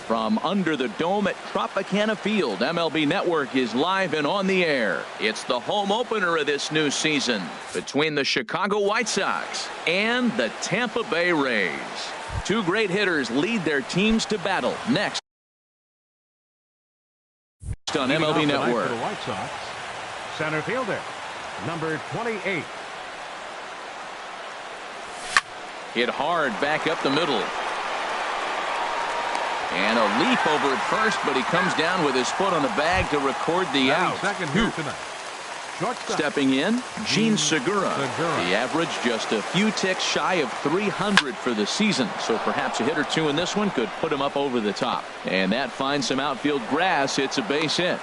From under the dome at Tropicana Field, MLB Network is live and on the air. It's the home opener of this new season between the Chicago White Sox and the Tampa Bay Rays. Two great hitters lead their teams to battle next on MLB Network. For the White Sox, center fielder, number 28. Hit hard back up the middle. And a leap over at first, but he comes down with his foot on the bag to record the out. Second here tonight. Stepping in, Gene Segura. The average just a few ticks shy of 300 for the season. So perhaps a hit or two in this one could put him up over the top. And that finds some outfield grass. It's a base hit.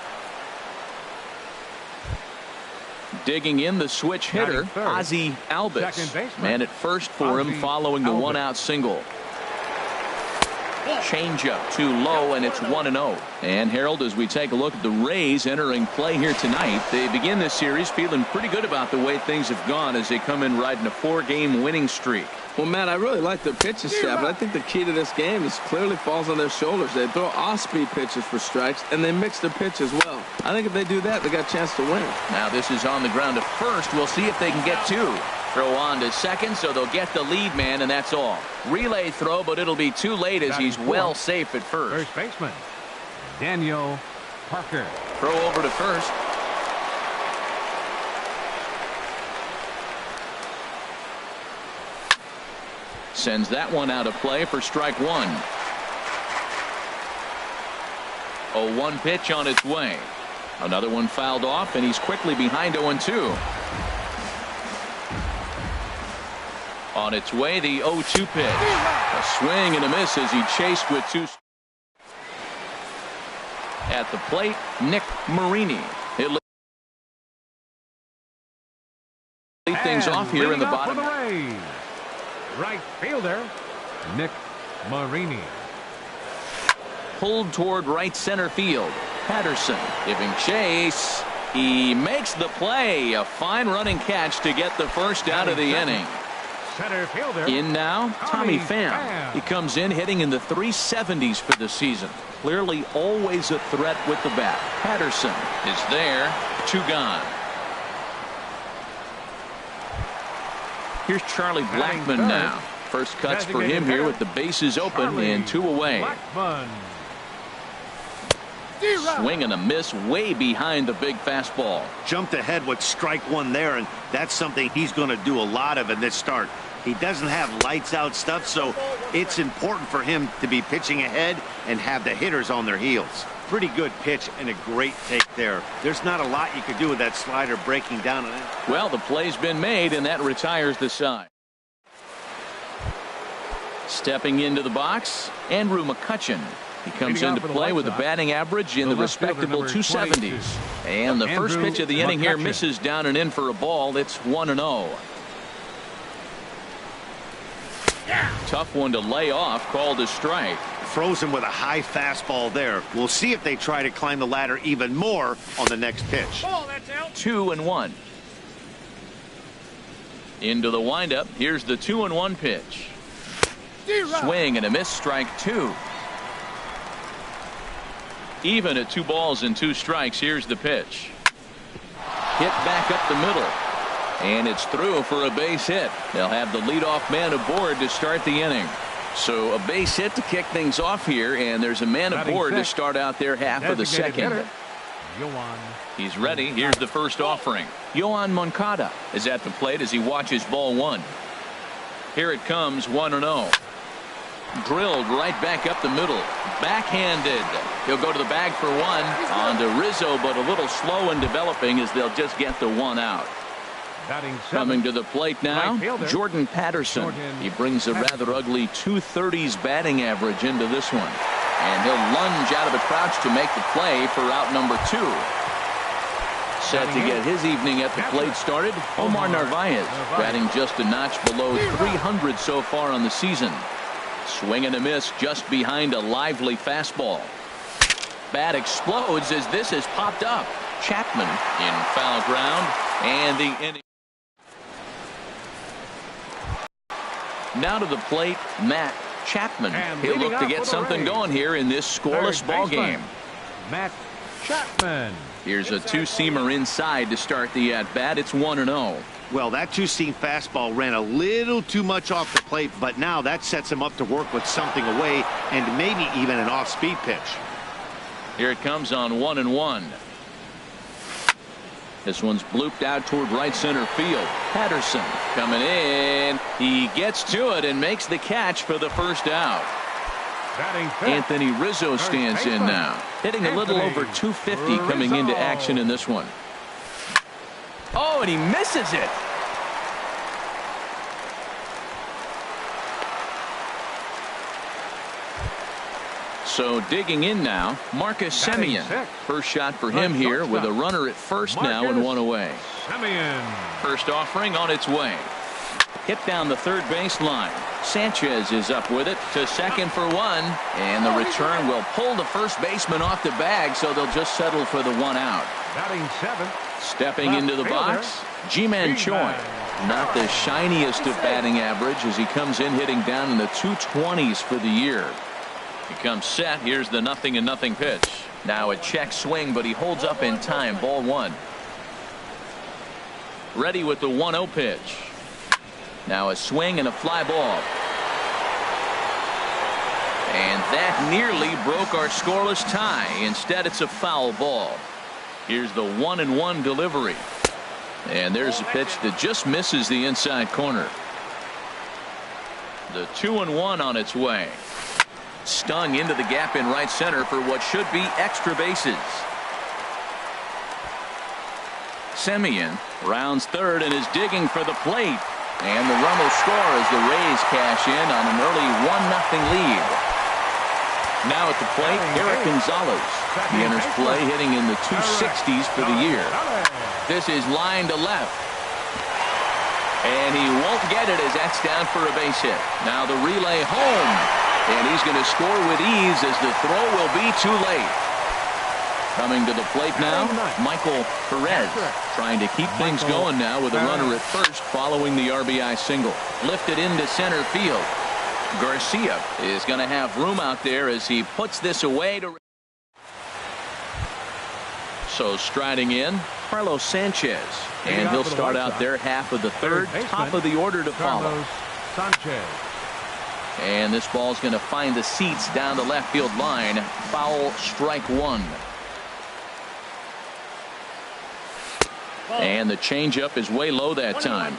Digging in the switch hitter, Ozzie Albies. Man at first for him following the one-out single. Changeup too low, and it's 1-0. And Harold, as we take a look at the Rays entering play here tonight, they begin this series feeling pretty good about the way things have gone as they come in riding a 4-game winning streak. Well, Matt, I really like their pitching staff, but I think the key to this game is clearly falls on their shoulders. They throw off-speed pitches for strikes, and they mix their pitch as well. I think if they do that, they got a chance to win. Now this is on the ground to first. We'll see if they can get two. Throw on to second, so they'll get the lead man, and that's all. Relay throw, but it'll be too late as he's well safe at first. First baseman, Daniel Parker. Throw over to first. Sends that one out of play for strike one. 0-1 pitch on its way. Another one fouled off, and he's quickly behind 0-2. On its way, the 0-2 pitch. A swing and a miss as he chased with two. At the plate, Nick Marini. He'll lead things off here in the bottom. Right fielder, Nick Marini. Pulled toward right center field. Patterson giving chase. He makes the play. A fine running catch to get the first out of the inning. Center fielder. In now, Tommy Pham. He comes in hitting in the 370s for the season. Clearly always a threat with the bat. Patterson is there. 2 gone. Here's Charlie Blackmon now. First cuts for him here with the bases open and 2 away. Swing and a miss way behind the big fastball. Jumped ahead with strike one there, and that's something he's going to do a lot of in this start. He doesn't have lights out stuff, so it's important for him to be pitching ahead and have the hitters on their heels. Pretty good pitch and a great take there. There's not a lot you could do with that slider breaking down on it. Well, the play's been made, and that retires the side. Stepping into the box, Andrew McCutchen. He comes into play with a batting average in the respectable 270s. And the first pitch of the inning here misses down and in for a ball. It's 1-0. Tough one to lay off, called a strike. Throws him with a high fastball there. We'll see if they try to climb the ladder even more on the next pitch. 2-1. Into the windup. Here's the 2-1 pitch. Swing and a miss, strike 2. Even at 2 balls and 2 strikes. Here's the pitch. Hit back up the middle. And it's through for a base hit. They'll have the leadoff man aboard to start the inning. So a base hit to kick things off here, and there's a man aboard to start out their half of the second. He's ready. Here's the first offering. Yoan Moncada is at the plate as he watches ball 1. Here it comes, 1-0. Drilled right back up the middle. Backhanded. He'll go to the bag for 1. On to Rizzo, but a little slow in developing as they'll just get the 1 out. Coming to the plate now, Jordan Patterson. He brings a rather ugly 230s batting average into this one. And he'll lunge out of the crouch to make the play for out number 2. Set to get his evening at the plate started, Omar Narvaez, batting just a notch below 300 so far on the season. Swing and a miss just behind a lively fastball. Bat explodes as this has popped up. Chapman in foul ground, and the inning. Now to the plate, Matt Chapman. And He'll look to leading get off for the something Rays, going here in this scoreless third ball baseman, game. Matt Chapman. Here's a two-seamer inside to start the at-bat. It's 1-0. Well, that two-seam fastball ran a little too much off the plate, but now that sets him up to work with something away and maybe even an off-speed pitch. Here it comes on 1-1. This one's blooped out toward right center field. Patterson coming in. He gets to it and makes the catch for the first out. Batting fifth, Anthony Rizzo stands in now, hitting a little over Anthony 250 coming into Rizzo. action in this one. Oh, and he misses it. So digging in now, Marcus Batting Semien. sixth. First shot for him here with a runner at first now and one away. Semien. First offering on its way. Hit down the third baseline. Sanchez is up with it to second for one, and the return will pull the first baseman off the bag, so they'll just settle for the one out. Batting seventh. Stepping Left into the fielder, box, Ji-Man Choi. Not the shiniest of batting average as he comes in hitting down in the 220s for the year. He comes set. Here's the 0-0 pitch. Now a check swing, but he holds up in time. Ball one. Ready with the 1-0 pitch. Now a swing and a fly ball. And that nearly broke our scoreless tie. Instead, it's a foul ball. Here's the 1-1 delivery. And there's a pitch that just misses the inside corner. The 2-1 on its way. Stung into the gap in right center for what should be extra bases. Semien rounds third and is digging for the plate. And the run will score as the Rays cash in on an early 1-0 lead. Now at the plate, Eric Gonzalez. He enters play hitting in the 260s for the year. This is line to left. And he won't get it as that's down for a base hit. Now the relay home. And he's going to score with ease as the throw will be too late. Coming to the plate now, Michael Perez trying to keep things going now with a runner at first following the RBI single. Lifted into center field. Garcia is going to have room out there as he puts this away. So striding in, Carlos Sanchez. And he'll start out there half of the third, top of the order to follow. Sanchez. And this ball's going to find the seats down the left field line. Foul, strike one. And the changeup is way low that time.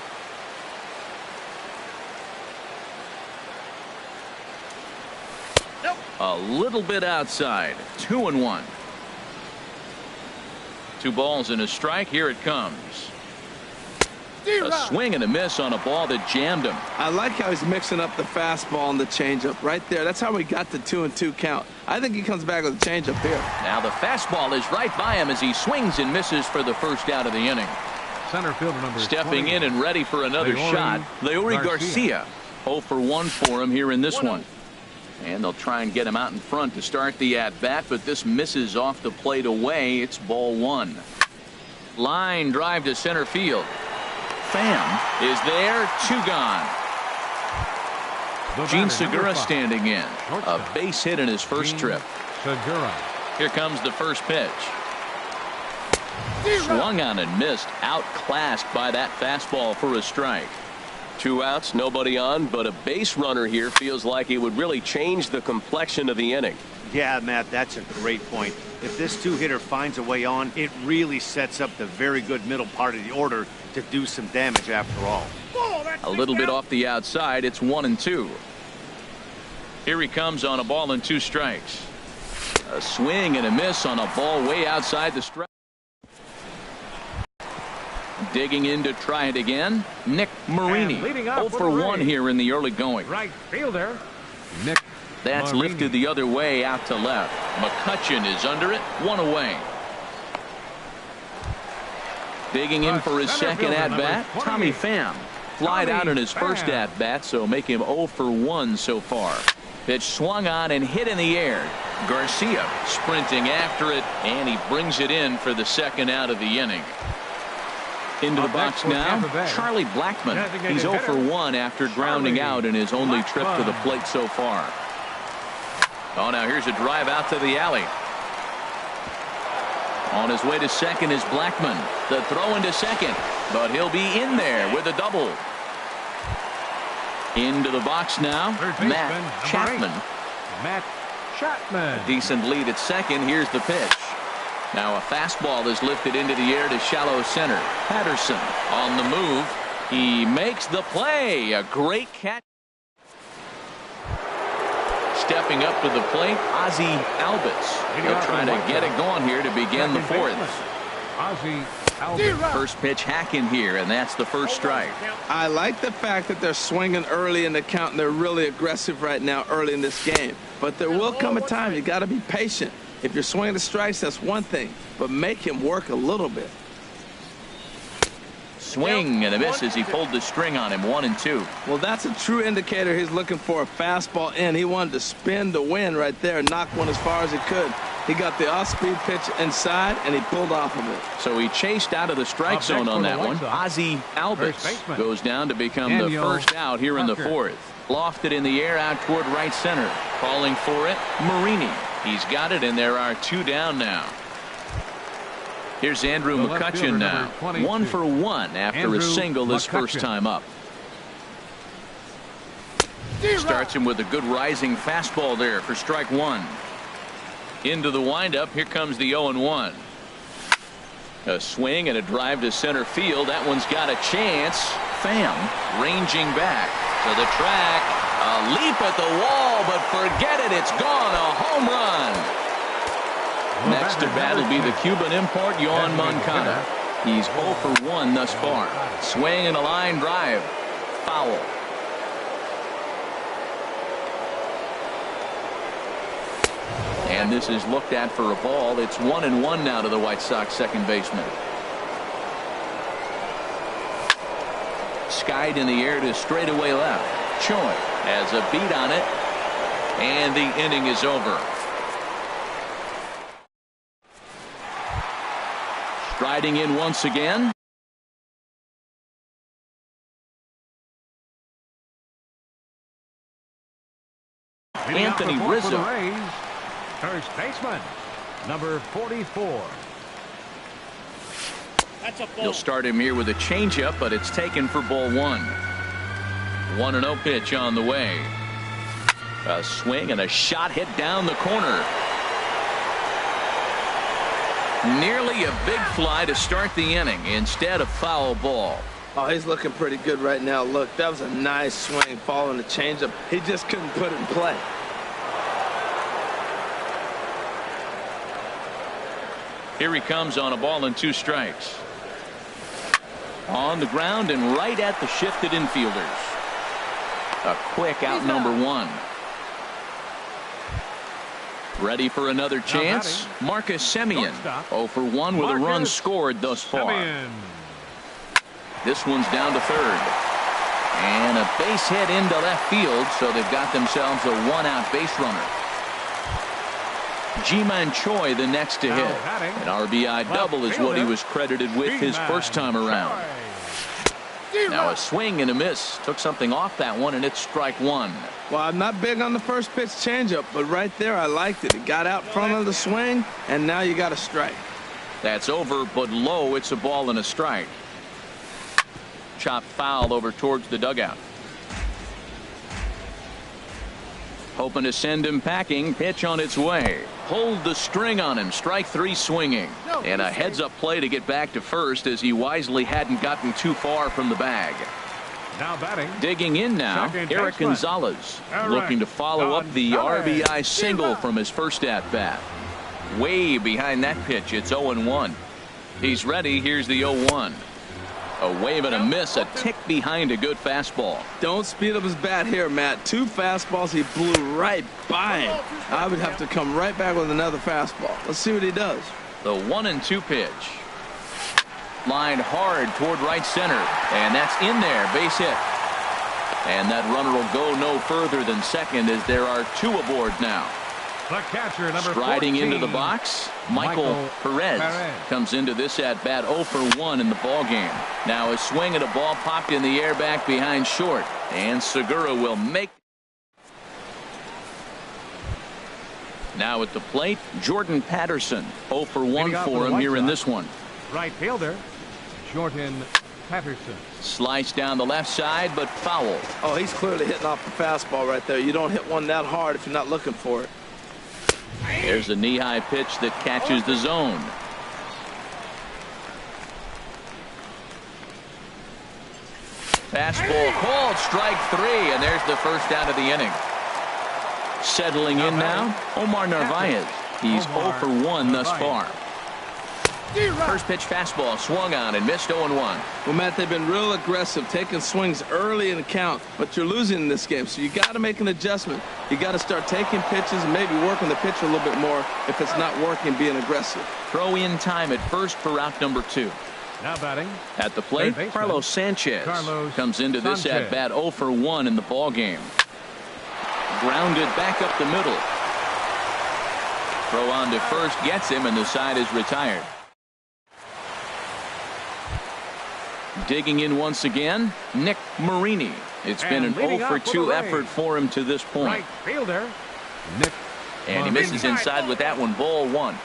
A little bit outside. 2-1. 2 balls and a strike. Here it comes. A swing and a miss on a ball that jammed him. I like how he's mixing up the fastball and the changeup right there. That's how we got the 2-2 count. I think he comes back with a changeup here. Now the fastball is right by him as he swings and misses for the first out of the inning. Center fielder number Stepping in and ready for another shot, Leury Garcia. 0 for 1 for him here in this one. And they'll try and get him out in front to start the at-bat, but this misses off the plate away. It's ball one. Line drive to center field. Pham is there. 2 gone. Gene Segura standing in. A base hit in his first trip. Segura. Here comes the first pitch. Swung on and missed. Outclassed by that fastball for a strike. 2 outs, nobody on, but a base runner here feels like it would really change the complexion of the inning. Yeah, Matt, that's a great point. If this 2-hitter finds a way on, it really sets up the very good middle part of the order to do some damage after all. A little bit off the outside. It's 1-2. Here he comes on a ball and 2 strikes. A swing and a miss on a ball way outside the strike. Digging in to try it again, Nick Marini. 0 for 1 here in the early going. Right fielder, Nick. That's Marini. lifted the other way out to left. McCutchen is under it. 1 away. Digging in for his second at-bat, Tommy Pham. Flied out in his first at-bat, so make him 0 for 1 so far. Pitch swung on and hit in the air. Garcia sprinting after it, and he brings it in for the second out of the inning. Into the Up box next for now, Tampa Bay. Charlie Blackmon. Designated He's 0 for hitter, 1 after grounding Charlie out in his only trip to the Blackmon. plate so far. Oh, now here's a drive out to the alley. On his way to second is Blackmon. The throw into second, but he'll be in there with a double. Into the box now, Third baseman, Matt number Chapman. 8. Matt Chapman. Decent lead at second. Here's the pitch. Now a fastball is lifted into the air to shallow center. Patterson on the move. He makes the play. A great catch. Stepping up to the plate, Ozzie Albies. He'll try to get it going here to begin the fourth. Ozzie Albies. First pitch hack in here, and that's the first strike. I like the fact that they're swinging early in the count, and they're really aggressive right now early in this game. But there will come a time you got to be patient. If you're swinging the strikes, that's one thing, but make him work a little bit. Swing and a miss as he pulled the string on him. 1-2. Well, that's a true indicator he's looking for a fastball in. He wanted to spin the wind right there and knock one as far as he could. He got the off-speed pitch inside, and he pulled off of it. So he chased out of the strike zone on that one. Ozzie Albies goes down to become the first out here in the fourth. Lofted in the air out toward right center. Calling for it, Marini. He's got it, and there are 2 down now. Here's Andrew McCutchen now. 1 for 1 after a single his first time up. Starts him with a good rising fastball there for strike 1. Into the windup. Here comes the 0-1. A swing and a drive to center field. That one's got a chance. Pham ranging back to the track. A leap at the wall, but forget it. It's gone. A home run. Next to bat will be the Cuban import, Yoan Moncada. He's 0 for 1 thus far. Swing and a line drive. Foul. And this is looked at for a ball. It's 1-1 now to the White Sox second baseman. Skied in the air to straightaway left. Choi has a beat on it, and the inning is over. Striding in once again. Anthony Rizzo. First baseman, number 44. He'll start him here with a changeup, but it's taken for ball 1. 1-0 pitch on the way. A swing and a shot hit down the corner. Nearly a big fly to start the inning instead of foul ball. Oh, he's looking pretty good right now. Look, that was a nice swing following the changeup. He just couldn't put it in play. Here he comes on a ball and 2 strikes. On the ground and right at the shifted infielders. A quick out number 1. Ready for another chance. Marcus Semien 0 for 1 with a run scored thus far. This one's down to third. And a base hit into left field, so they've got themselves a 1-out base runner. Ji-Man Choi the next to hit. An RBI double is what he was credited with his first time around. Now a swing and a miss. Took something off that one, and it's strike 1. Well, I'm not big on the first pitch changeup, but right there I liked it. It got out front of the swing, and now you got a strike. That's over, but low. It's a ball and a strike. Chopped foul over towards the dugout. Hoping to send him packing. Pitch on its way. Pulled the string on him. Strike 3 swinging. And a heads-up play to get back to first as he wisely hadn't gotten too far from the bag. Now batting. Digging in now, Eric Gonzalez. Looking to follow up the RBI single from his first at-bat. Way behind that pitch. It's 0-1. He's ready. Here's the 0-1. A wave and a miss, a tick behind a good fastball. Don't speed up his bat here, Matt. 2 fastballs, he blew right by him. I would have to come right back with another fastball. Let's see what he does. The 1-2 pitch. Lined hard toward right center, and that's in there. Base hit. And that runner will go no further than second as there are 2 aboard now. The catcher, number Striding 14. into the box, Michael Perez comes into this at bat 0 for 1 in the ball game. Now a swing and a ball popped in the air back behind short, and Segura will make. Now at the plate, Jordan Patterson 0 for 1 for him here in this one. Right fielder, Jordan Patterson. Slice down the left side, but foul. Oh, he's clearly hitting off the fastball right there. You don't hit one that hard if you're not looking for it. There's a knee-high pitch that catches the zone. Fastball called, strike 3, and there's the first out of the inning. Settling in now, Omar Narvaez. He's 0 for 1 thus far. First pitch fastball swung on and missed 0-1. Well, Matt, they've been real aggressive, taking swings early in the count, but you're losing in this game, so you got to make an adjustment. You got to start taking pitches and maybe working the pitcher a little bit more if it's not working, being aggressive. Throw in time at first for out number 2. Now batting at the plate, Carlos Sanchez comes into this at bat 0 for 1 in the ball game. Grounded back up the middle. Throw on to first gets him, and the side is retired. Digging in once again, Nick Marini. It's been an 0 for 2 effort for him to this point. Right fielder, Nick and he misses inside with that one. Ball 1.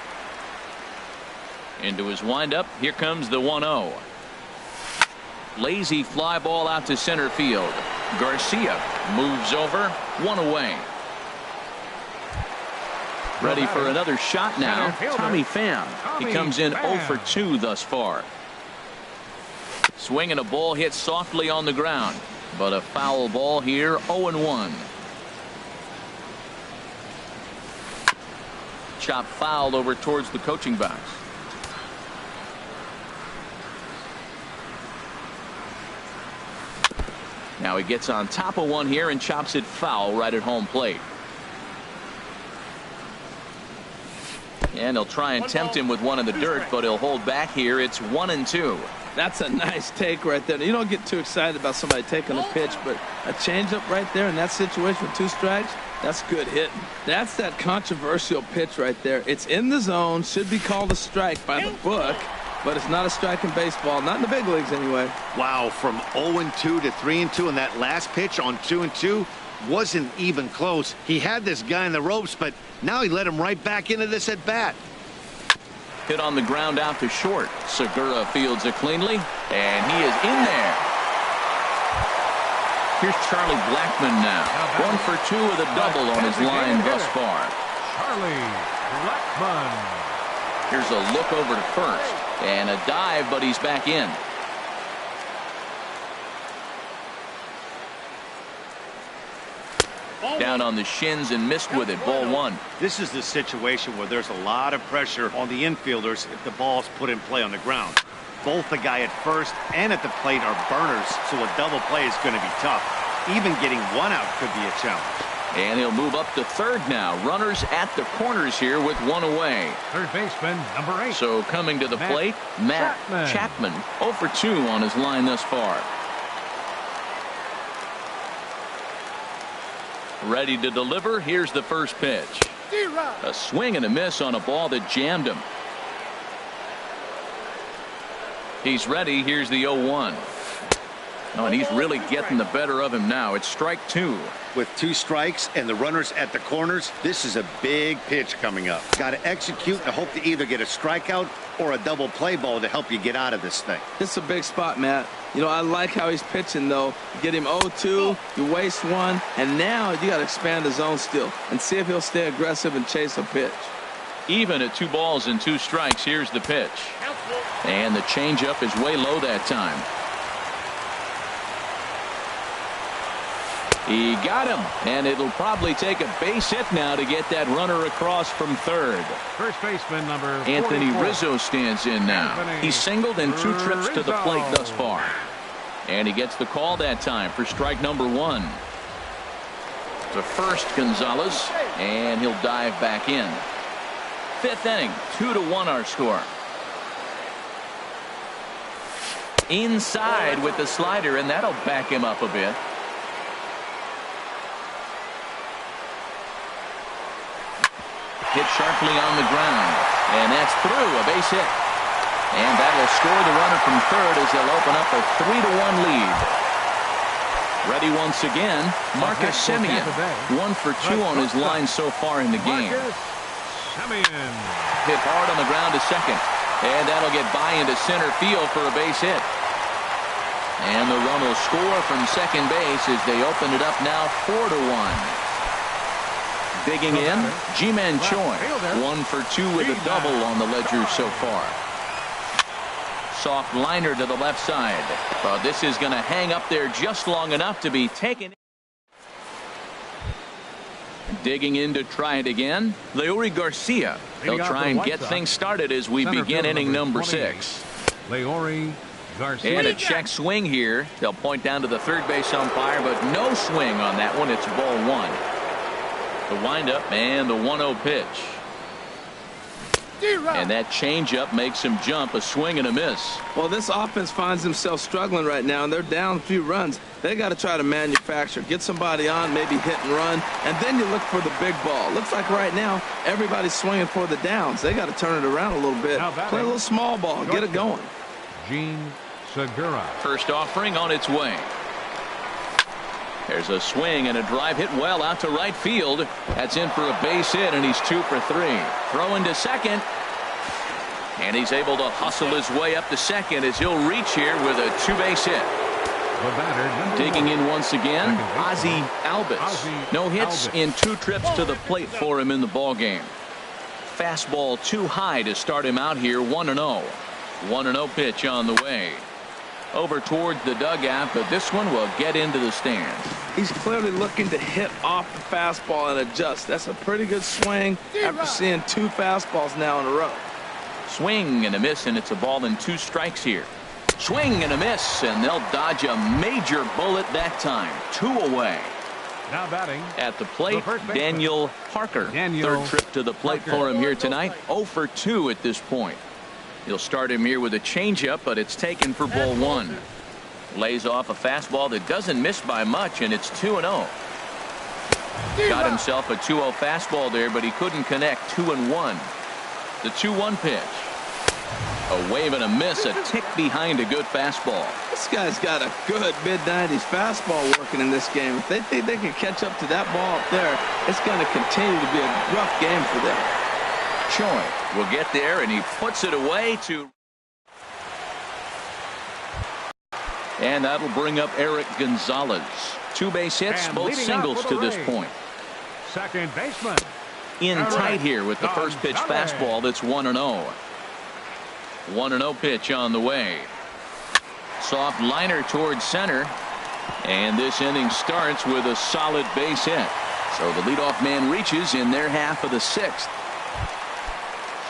Into his windup, here comes the 1-0. Lazy fly ball out to center field. Garcia moves over, 1 away. Ready for another shot now, Tommy Pham. He comes in 0 for 2 thus far. Swing and a ball hit softly on the ground, but a foul ball here, 0-1. Chop fouled over towards the coaching box. Now he gets on top of one here and chops it foul right at home plate. And he'll try and tempt him with one in the dirt, but he'll hold back here. It's 1-2. That's a nice take right there. You don't get too excited about somebody taking a pitch, but a changeup right there in that situation with 2 strikes, that's good hitting. That's that controversial pitch right there. It's in the zone, should be called a strike by the book, but it's not a strike in baseball, not in the big leagues anyway. Wow, from 0-2 to 3-2, and that last pitch on 2-2 wasn't even close. He had this guy in the ropes, but now he let him right back into this at bat. Hit on the ground out to short. Segura fields it cleanly, and he is in there. Here's Charlie Blackmon now. 1 for 2 with a double on his line thus far. Charlie Blackmon. Here's a look over to first, and a dive, but he's back in. Down on the shins and missed with it. Ball 1. This is the situation where there's a lot of pressure on the infielders if the ball's put in play on the ground. Both the guy at first and at the plate are burners, so a double play is going to be tough. Even getting 1 out could be a challenge. And he'll move up to third now. Runners at the corners here with 1 away. Third baseman, number 8. So coming to the plate, Matt Chapman. 0 for 2 on his line thus far. Ready to deliver. Here's the first pitch. A swing and a miss on a ball that jammed him. He's ready. Here's the 0-1. Oh, and he's really getting the better of him now. It's strike 2. With 2 strikes and the runners at the corners, this is a big pitch coming up. Got to execute and hope to either get a strikeout or a double play ball to help you get out of this thing. It's a big spot, Matt. You know, I like how he's pitching, though. You get him 0-2, you waste 1, and now you got to expand the zone still and see if he'll stay aggressive and chase a pitch. Even at 2 balls and 2 strikes, here's the pitch. And the changeup is way low that time. He got him, and it'll probably take a base hit now to get that runner across from third. First baseman number Anthony 44. Rizzo stands in now. He's singled in 2 trips to the plate thus far. And he gets the call that time for strike number 1. To first, Gonzalez, and he'll dive back in. 5th inning, 2-1 our score. Inside with the slider, and that'll back him up a bit. hit sharply on the ground. And that's through, a base hit. And that will score the runner from third as they'll open up a 3-1 lead. Ready once again, Marcus Semien. 1 for 2 on his line so far in the game. Hit hard on the ground to second. And that'll get by into center field for a base hit. And the run will score from second base as they open it up now 4-1. Digging in, Ji-Man Choi. 1 for 2 with a double on the ledger so far. Soft liner to the left side. But this is going to hang up there just long enough to be taken. Digging in to try it again, Leury Garcia. They'll try and get things started as we begin inning number 6. Leury Garcia. And a check swing here. They'll point down to the third base umpire, but no swing on that one. It's ball 1. The windup and the 1-0 pitch. And that changeup makes him jump. A swing and a miss. Well, this offense finds themselves struggling right now, and they're down a few runs. They got to try to manufacture, get somebody on, maybe hit and run, and then you look for the big ball. Looks like right now everybody's swinging for the downs. They got to turn it around a little bit, play a little small ball, get it going. Gene Segura. First offering on its way. There's a swing and a drive hit well out to right field. That's in for a base hit, and he's 2 for 3. Throwing to second. And he's able to hustle his way up to second as he'll reach here with a 2-base hit. Digging in once again, Ozzie Albies. No hits in 2 trips to the plate for him in the ballgame. Fastball too high to start him out here. 1-0. 1-0 pitch on the way. Over towards the dugout, but this one will get into the stands. He's clearly looking to hit off the fastball and adjust. That's a pretty good swing after seeing 2 fastballs now in a row. Swing and a miss, and it's a ball and 2 strikes here. Swing and a miss, and they'll dodge a major bullet that time. 2 away. Now batting at the plate, Daniel Parker. Third trip to the plate for him here tonight. 0 for 2 at this point. He'll start him here with a changeup, but it's taken for ball 1. Lays off a fastball that doesn't miss by much, and it's 2-0. Got himself a 2-0 fastball there, but he couldn't connect. 2-1. The 2-1 pitch. A wave and a miss, a tick behind a good fastball. This guy's got a good mid-90s fastball working in this game. If they think they can catch up to that ball up there, it's going to continue to be a rough game for them. Choi will get there, and he puts it away to. And that'll bring up Eric Gonzalez. 2 base hits, and both singles to this point. Second baseman. In tight here with the first pitch fastball. That's 1-0. 1-0 pitch on the way. Soft liner towards center. And this inning starts with a solid base hit. So the leadoff man reaches in their half of the 6th.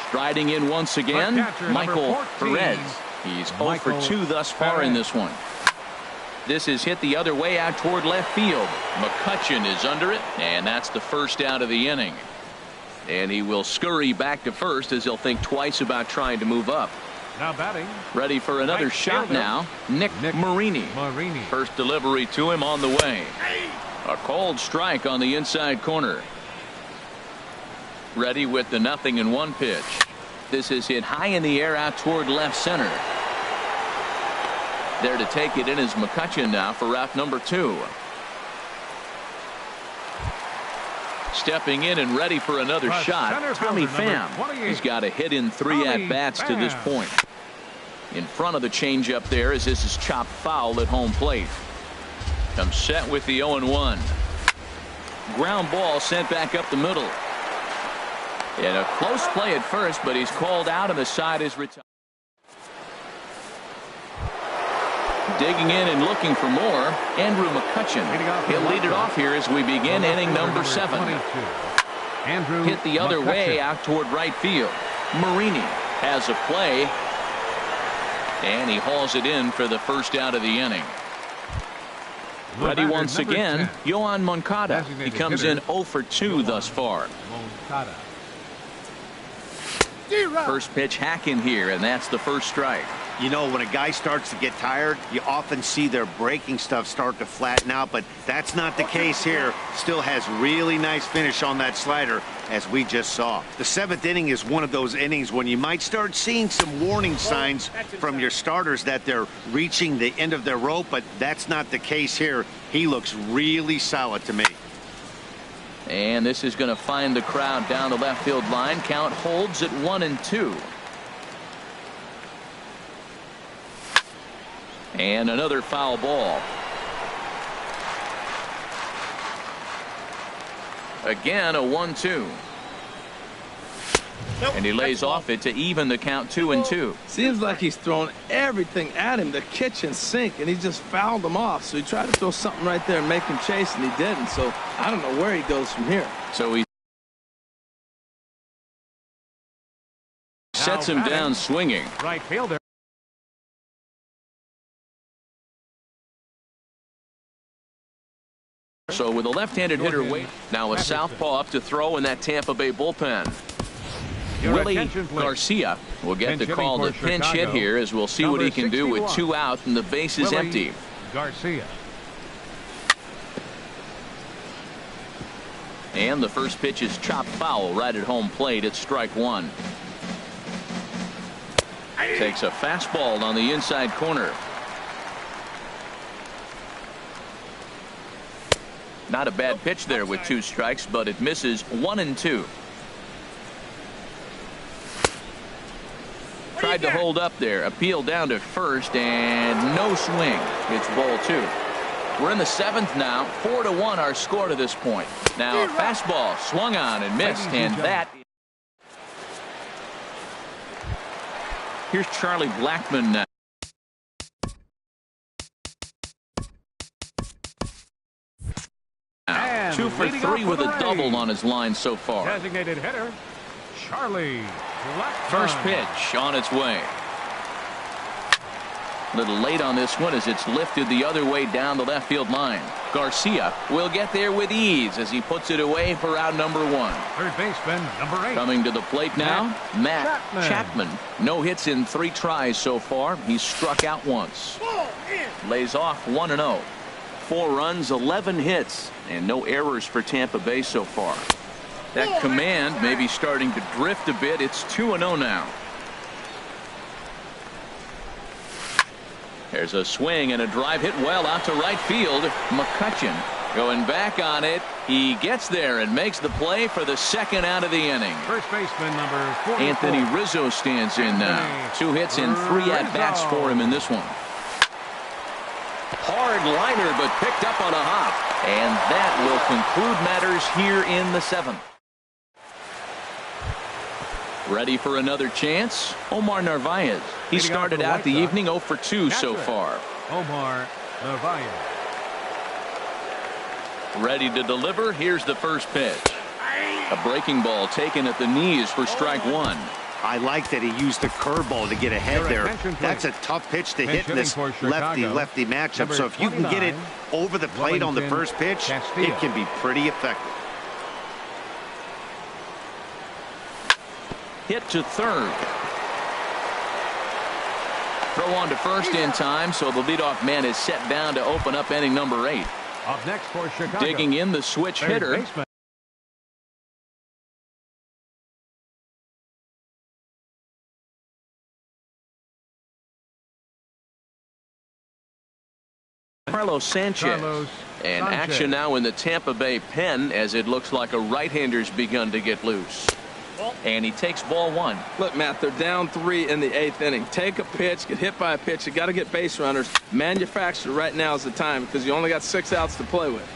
Striding in once again, Michael Perez. He's 0 for 2 thus far in this one. This is hit the other way out toward left field. McCutchen is under it, and that's the first out of the inning. And he will scurry back to first as he'll think twice about trying to move up. Now batting. Ready for another shot now. Nick Marini. First delivery to him on the way. A cold strike on the inside corner. Ready with the 0-1 pitch. This is hit high in the air out toward left center. There to take it in is McCutchen now for route number 2. Stepping in and ready for another shot, Tommy Pham. He's got a hit in 3 at-bats to this point. In front of the changeup there as this is chopped foul at home plate. Comes set with the 0-1. Ground ball sent back up the middle. And a close play at first, but he's called out and the side is retired. Digging in and looking for more, Andrew McCutchen. He'll lead it off here as we begin inning number 7. Hit the other way out toward right field. Marini has a play, and he hauls it in for the first out of the inning. Ready once again, Yoan Moncada. He comes in 0 for 2 thus far. First pitch hacking here, and that's the first strike. You know, when a guy starts to get tired, you often see their breaking stuff start to flatten out, but that's not the case here. Still has really nice finish on that slider, as we just saw. The 7th inning is one of those innings when you might start seeing some warning signs from your starters that they're reaching the end of their rope, but that's not the case here. He looks really solid to me. And this is going to find the crowd down the left field line. Count holds at 1-2. And another foul ball. Again, a 1-2. And he lays off it to even the count 2-2. Seems like he's thrown everything at him, the kitchen sink, and he just fouled him off. So he tried to throw something right there and make him chase, and he didn't. So I don't know where he goes from here. So he sets him down swinging. Right fielder. So with a left-handed hitter wait, now a southpaw up to throw in that Tampa Bay bullpen. Willie Garcia will get the call to pinch hit here, as we'll see what he can do with 2 out and the base is empty. Garcia. And the first pitch is chopped foul right at home plate. It's strike 1. Takes a fastball on the inside corner. Not a bad pitch there with 2 strikes, but it misses 1-2. Tried to hold up there. Appeal down to first, and no swing. It's ball 2. We're in the 7th now. 4-1 our score to this point. Now a fastball swung on and missed, and that. Here's Charlie Blackmon now. And 2 for 3 with a double on his line so far. Designated hitter, Charlie Blackmon. First pitch on its way. A little late on this one as it's lifted the other way down the left field line. Garcia will get there with ease as he puts it away for out number 1. Third baseman, number 8. Coming to the plate now, Matt Chapman. No hits in 3 tries so far. He's struck out once. Lays off 1-0. 4 runs, 11 hits, and no errors for Tampa Bay so far. That command may be starting to drift a bit. It's 2-0 now. There's a swing and a drive hit well out to right field. McCutchen going back on it. He gets there and makes the play for the 2nd out of the inning. First baseman, number 44. Anthony Rizzo stands in now. 2 hits and 3 at-bats for him in this one. Hard liner, but picked up on a hop. And that will conclude matters here in the 7th. Ready for another chance? Omar Narvaez. He started out the evening 0 for 2 so far. Omar Narvaez. Ready to deliver. Here's the first pitch. A breaking ball taken at the knees for strike 1. I like that he used the curveball to get ahead there. That's a tough pitch to hit in this lefty-lefty matchup. So if you can get it over the plate on the first pitch, it can be pretty effective. Hit to third. Throw on to first in time, so the leadoff man is set down to open up inning number 8. Up next for Chicago. Digging in the switch hitter. Baseman. Carlos Sanchez. And action now in the Tampa Bay pen as it looks like a right-hander's begun to get loose. And he takes ball 1. Look, Matt, they're down 3 in the 8th inning. Take a pitch, get hit by a pitch. You got to get base runners. Manufacture right now is the time because you only got 6 outs to play with.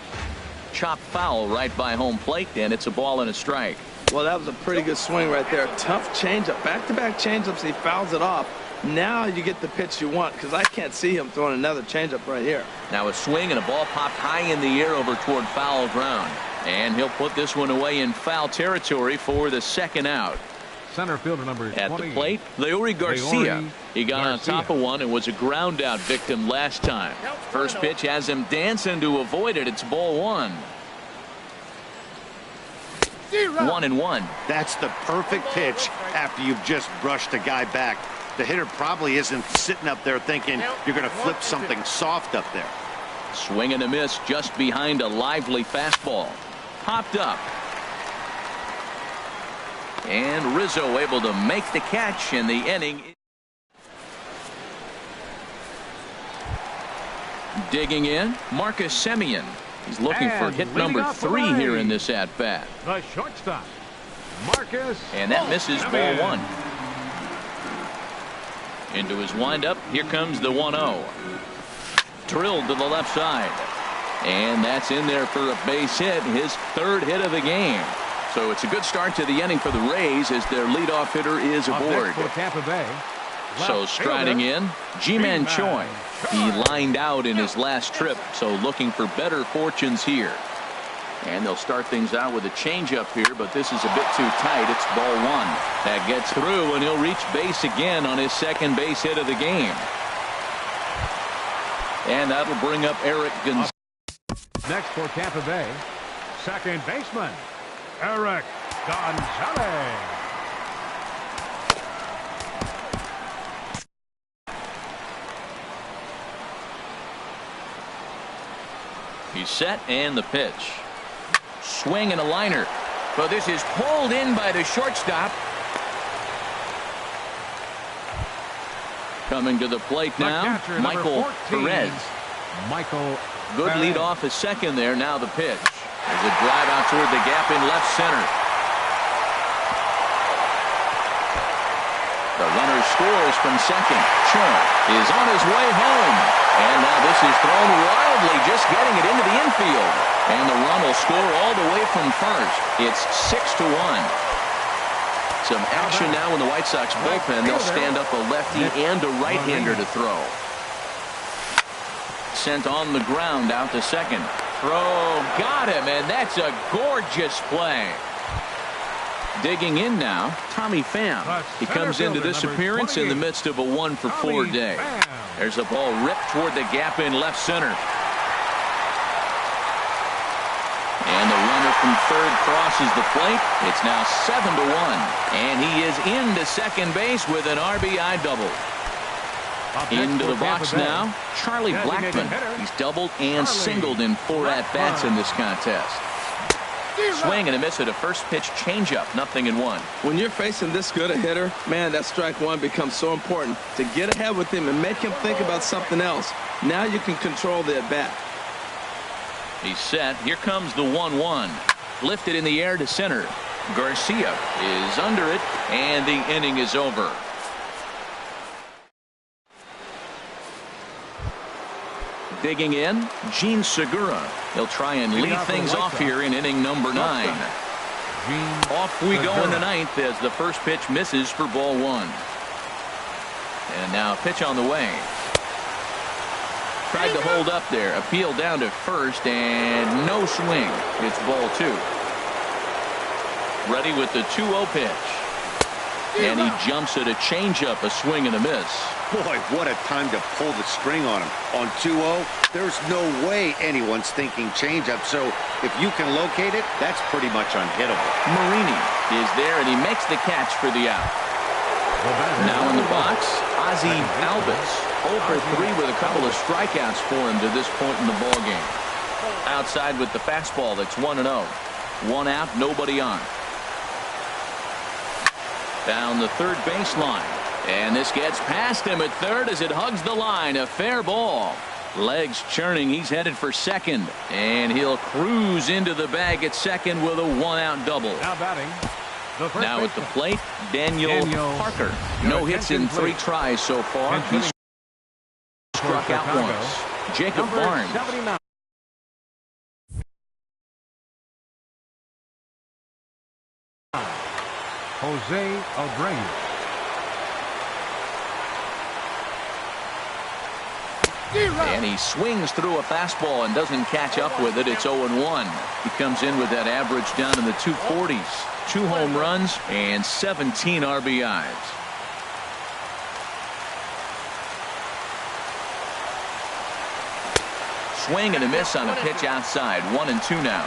Chop foul right by home plate, and it's a ball and a strike. Well, that was a pretty good swing right there. Tough changeup. Back-to-back changeups, he fouls it off. Now you get the pitch you want because I can't see him throwing another changeup right here. Now a swing and a ball popped high in the air over toward foul ground. And he'll put this one away in foul territory for the 2nd out. Center fielder number 20. At the plate, Leori Garcia. He got on top of one and was a ground out victim last time. First pitch has him dancing to avoid it. It's ball 1. 1-1. That's the perfect pitch after you've just brushed a guy back. The hitter probably isn't sitting up there thinking you're going to flip something soft up there. Swing and a miss just behind a lively fastball. Popped up. And Rizzo able to make the catch in the inning. Digging in, Marcus Semien. He's looking for hit number 3 here in this at-bat. The shortstop, Marcus. And that misses, ball 1. Into his windup, here comes the 1-0. Drilled to the left side. And that's in there for a base hit, his 3rd hit of the game. So it's a good start to the inning for the Rays as their leadoff hitter is aboard. For Tampa Bay. So striding in, Ji-Man Choi. He lined out in his last trip, so looking for better fortunes here. And they'll start things out with a changeup here, but this is a bit too tight. It's ball 1. That gets through, and he'll reach base again on his 2nd base hit of the game. And that'll bring up Eric Gonzalez. Next for Tampa Bay, second baseman, Eric Gonzalez. He's set, and the pitch. Swing and a liner. But this is pulled in by the shortstop. Coming to the plate now, Michael Perez. Michael Good lead off a second there. Now the pitch. There's a drive out toward the gap in left center. The runner scores from second. Choi is on his way home. And now this is thrown wildly, just getting it into the infield. And the run will score all the way from first. It's 6-1. Some action now in the White Sox bullpen. They'll stand up a lefty and a right-hander to throw. Sent on the ground out to second. Throw, got him, and that's a gorgeous play. Digging in now, Tommy Pham. He comes into this appearance in the midst of a 1-for-4 day. There's a ball ripped toward the gap in left center. And the runner from third crosses the plate. It's now 7-1. And he is into second base with an RBI double. Into the box now, Charlie Blackmon. He's doubled and singled in 4 at-bats in this contest. Swing and a miss at a first pitch changeup, 0-1. When you're facing this good a hitter, man, that strike 1 becomes so important to get ahead with him and make him think about something else. Now you can control the at-bat. He's set. Here comes the 1-1. Lifted in the air to center. Garcia is under it, and the inning is over. Digging in, Gene Segura. He'll try and lead things off here in inning number 9. Off we go in the 9th as the first pitch misses for ball 1. And now a pitch on the way. Tried to hold up there. Appeal down to first, and no swing. It's ball 2. Ready with the 2-0 pitch. And he jumps at a changeup, a swing and a miss. Boy, what a time to pull the string on him. On 2-0, there's no way anyone's thinking changeup. So if you can locate it, that's pretty much unhittable. Marini is there, and he makes the catch for the out. Now in the box, Ozzie Albies. 0 for 3 with a couple of strikeouts for him to this point in the ballgame. Outside with the fastball, that's 1-0. 1 out, nobody on. Down the third baseline. And this gets past him at third as it hugs the line. A fair ball. Legs churning. He's headed for second. And he'll cruise into the bag at second with a 1-out double. Now batting. Now at the plate, Daniel Parker. No hits in 3 tries so far. He's struck out once. Jacob Barnes. 79. Jose Abreu. And he swings through a fastball and doesn't catch up with it. It's 0-1. He comes in with that average down in the 240s. 2 home runs and 17 RBIs. Swing and a miss on a pitch outside. 1-2 now.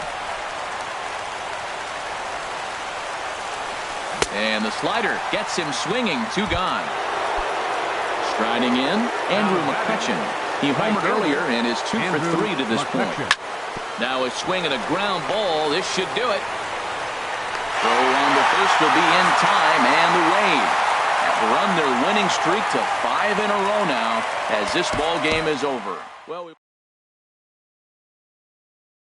And the slider gets him swinging. 2 gone. Striding in, Andrew McCutcheon. He homered earlier and is 2 for 3 to this point. Now a swing and a ground ball. This should do it. Throw on the first will be in time, and the Rays have run their winning streak to 5 in a row now as this ball game is over. Well,